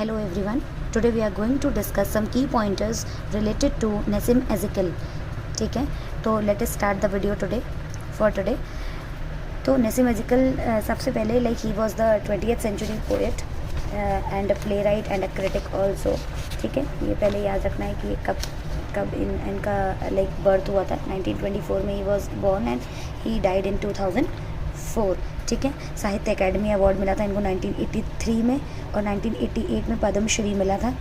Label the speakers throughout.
Speaker 1: Hello everyone. Today we are going to discuss some key pointers related to Nassim Ezekiel. ठीक है, तो let us start the video today. For today, तो Nassim Ezekiel सबसे पहले he was the 20th century poet and a playwright and a critic also. ठीक है, ये पहले याद रखना है कि कब इनका बर्थ हुआ था. 1924 में he was born and he died in 2004. ठीक है, साहित्य अकेडमी अवार्ड मिला था इनको 1983 में और 1988 में पद्मश्री मिला था.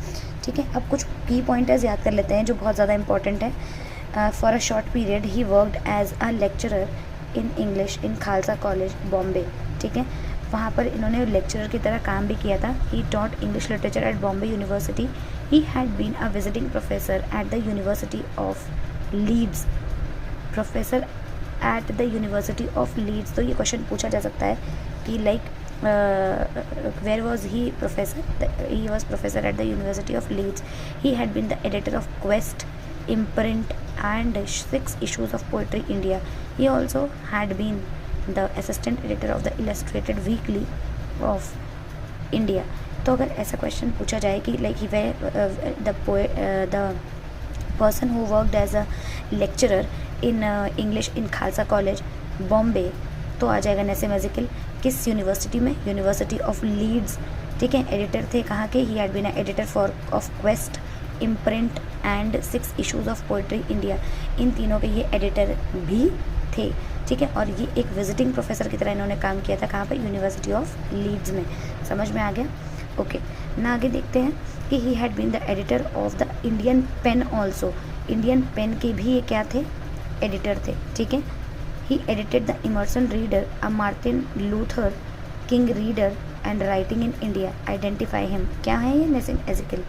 Speaker 1: ठीक है, अब कुछ की पॉइंटर्स याद कर लेते हैं जो बहुत ज़्यादा इंपॉर्टेंट है. For a short period he worked as a lecturer in English in Khalsa college Bombay. ठीक है, वहाँ पर इन्होंने लेक्चरर की तरह काम भी किया था. He taught English literature at Bombay university. He had been a visiting professor at the university of Leeds. Professor at the university of Leeds. तो ये क्वेश्चन पूछा जा सकता है कि where was he professor. He was professor at the university of Leeds. He had been the editor of Quest imprint and 6 issues of Poetry India. He also had been the assistant editor of the Illustrated Weekly of India. तो अगर ऐसा question पूछा जाए कि the person who worked as a lecturer in English in Khalsa College Bombay, तो आ जाएगा नसीम एज़िकिल. किस university में? University of Leeds. ठीक है, एडिटर थे कहाँ के? He had been editor of Quest, Imprint and 6 issues of poetry India. इन तीनों के ये एडिटर भी थे. ठीक है, और ये एक विजिटिंग प्रोफेसर की तरह इन्होंने काम किया था. कहाँ पर? यूनिवर्सिटी ऑफ लीड्स में. समझ में आ गया? ओके ना, आगे देखते हैं कि he had been the editor of the Indian PEN also. Indian PEN के भी ये क्या थे? एडिटर थे. ठीक है, he edited the Emerson reader, a Martin Luther King reader and writing in India. Identify him. क्या है ये? नसीम एज़िकिल.